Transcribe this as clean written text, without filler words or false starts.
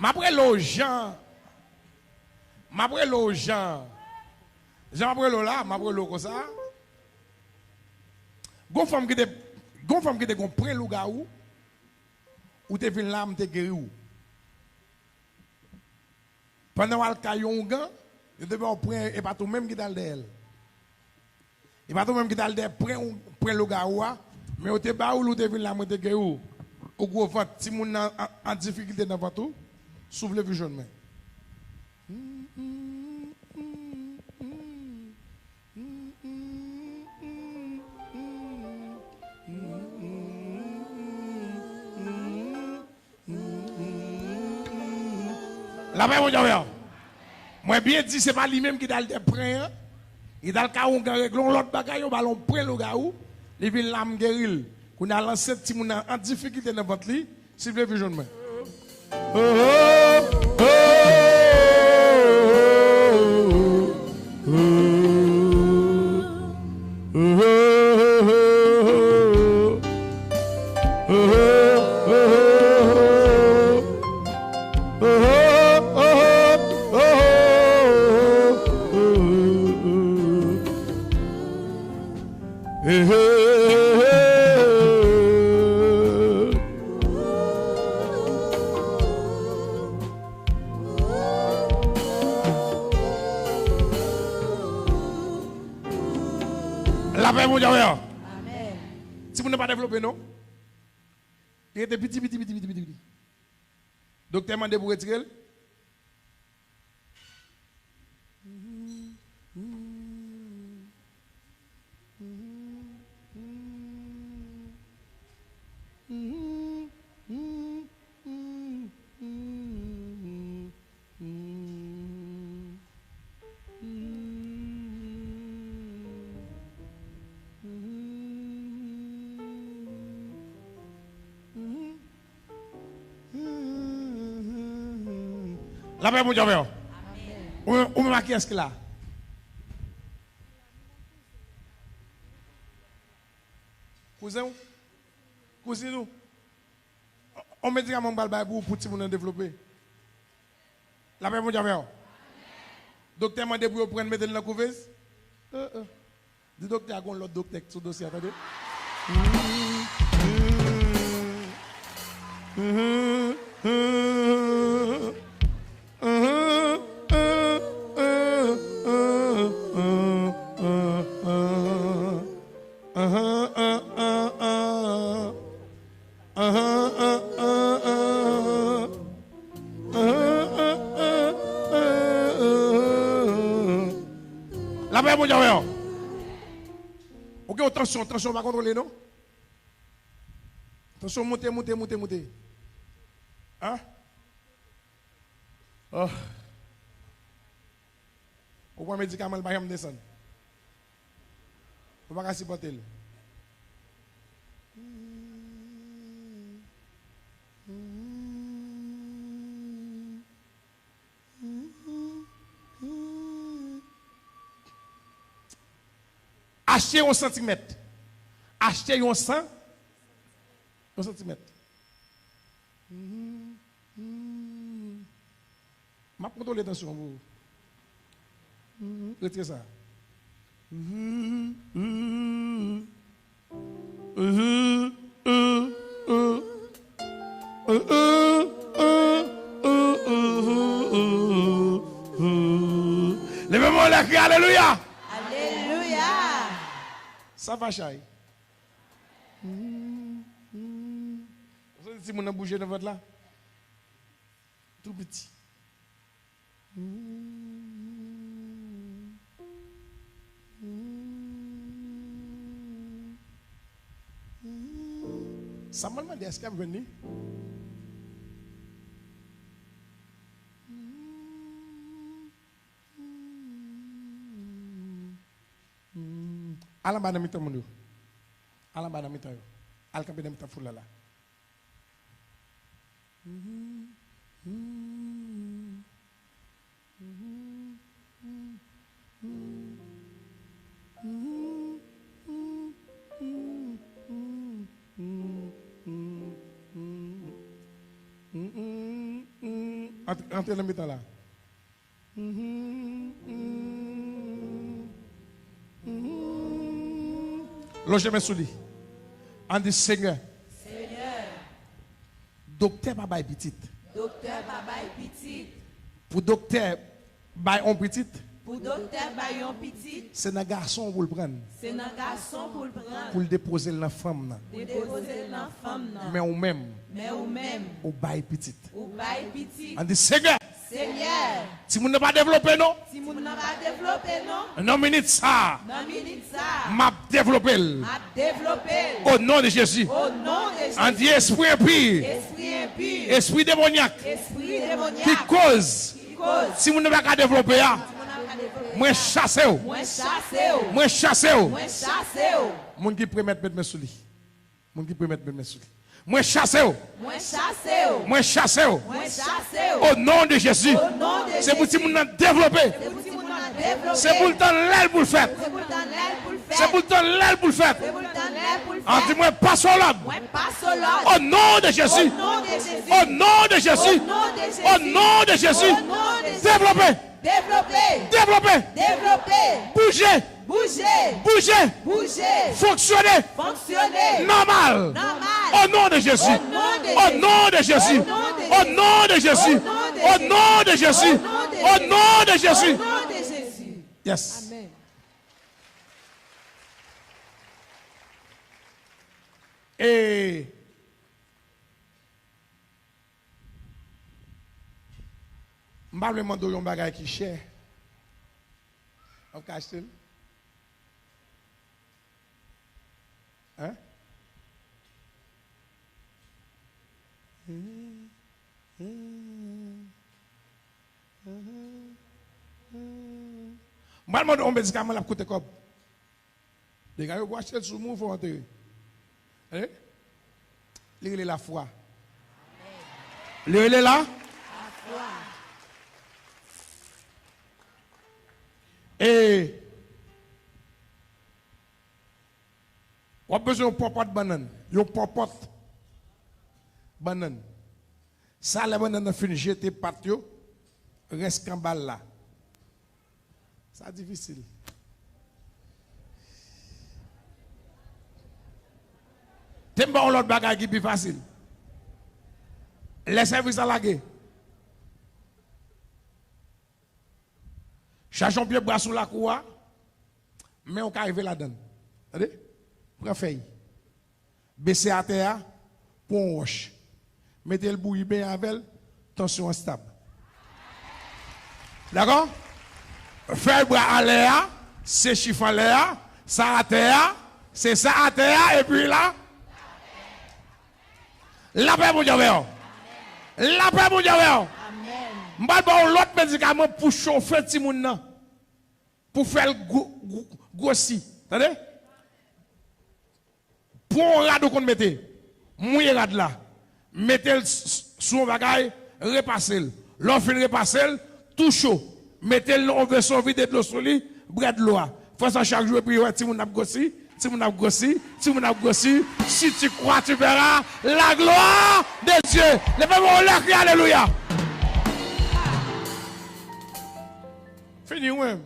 M'après le Jean. M'après le Jean. Jean après le là, m'après le comme ça. Gon femme qui te comprend le gars ou te vinn là m'te guéri ou. Pendant al caillon gant, il devait prendre et pas tout même qui dal d'elle. Et pas tout même qui dal d'elle prend le gars ou mais au te ba ou te vinn là m'te guéri ou. Au gros vent si moun en difficulté dans tout, s'ouvre le vision main. La paix, mon Dieu. Moi, bien dit, c'est pas lui-même qui a le prêt. Il a le cas où on règle l'autre bagaille, on va prendre le gars où, il vient l'âme guérir. On a lancé petit moun en difficulté dans votre lit, s'il vous plaît, vision main. La paix, mon Dieu. Amen. Si vous n'avez pas développé, non? Il était petit. Docteur m'a dit pour retirer. La paix, mon Dieu. Où me qui est-ce qu'il a? Cousin? Cousin nous? On me dit à mon balbay pour tout le monde développer. La paix, mon Dieu. Docteur m'a dit pour prendre mettre dans la couveuse. Le docteur a l'autre docteur sur le dossier, attendez. La paix, mon Dieu. Ok, attention, on va contrôler, non? Attention, montez. Hein? Oh. Au point médicament, le bail descend. On va pas supporter. Achetez un centimètre. Achetez un centimètre. Je contrôle l'attention. Retirez ça. Levez-moi la cri, alléluia. Alléluia. Ça va, Chay. Si mon a bougé dans votre là, tout petit. Ça m'a demandé est-ce qu'il est venu? Allons bas dans mi-temps, mon Dieu. Allons bas dans mi-temps. Allons camper dans mi-temps foule là. Entrez dans le temps là. Logez mes souliers. On dit Seigneur. Docteur Baba est petit. Docteur Baba est petit. Pour docteur Bayon petit. Pour docteur Bayon petit. C'est un garçon pour le prendre. C'est un garçon pour le prendre. Pour le déposer dans la femme. Déposer dans la femme. Mais ou même. Au bail petit. Au bail petit. On dit Seigneur. Seigneur. Si vous n'avez pas développé, non? Si vous n'avez pas développé, non? Non, minute ça. Non, minute ça. M'a développé. M'a développé. Au nom de Jésus. Au nom de Jésus. On dit esprit impur. Esprit impur. Esprit démoniaque. Esprit démoniaque. Qui cause. Si vous n'avez pas développé, moi chassez. Moi chassez. Moi chassez. Moi chassez. Mon qui peut mettre mes souliers. Mon qui peut mettre mes souliers. Moi chassez. Moi chassez. Moi chassez. Moi chassez. Au nom de Jésus. Au nom de Jésus. C'est pour si vous n'avez développé. C'est pour le temps l'aile pour le faire. C'est pour le temps l'aile pour le faire. En dit moi pas sur l'homme. Au nom de Jésus. Au nom de Jésus. Au nom de Jésus. Développez. Développer. Développez. Développer. Bougez. Bouger. Bougez. Bouger. Fonctionnez. Fonctionner. Normal. Normal. Au nom de Jésus. Au nom de Jésus. Au nom de Jésus. Au nom de Jésus. Au nom de Jésus. Au nom de Jésus. Yes. Amen. Et je vais vous demander un bagage qui est cher. On cache le. Hein? Je vais demander un médicament qui coûte comme. Les gars, vous achetez sur moi, il faut enterrer. Hein? Lire la foi. Lire là. La foi. Et on a besoin de popote de banane. Yon popote banane. Ça, la banane fin jeter pat yo, reste qu'en balle là. C'est difficile. T'aimes pas l'autre bagage qui est plus facile. Les services à la guerre. Cherchons pied bras sous la cour, mais on peut arriver là-dedans. Regardez, prends feuille. Baissez à terre pour un roche. Mettez le bouilli bien avec, tension stable. D'accord? Feuille bras à l'air, c'est chiffre à l'air, ça à terre, c'est ça à terre, et puis là. La paix, mon Dieu. La paix, mon Dieu. Je vais avoir l'autre médicament pour chauffer ti moun nan. Pour faire le grossi. Attendez? Pour un rad qu'on mette. Mouillé rad là. Mettez-le sous un bagage, repassez-le. L'offre repassez-le, tout chaud. Mettez-le dans un vaisseau vide de l'eau sur lui, bras de l'eau. Faut ça chaque jour, et puis ti moun ap grossi. Si vous n'avez grossi, si tu crois, tu verras la gloire de Dieu. Levez-moi le cri, alléluia. Fini, ouais.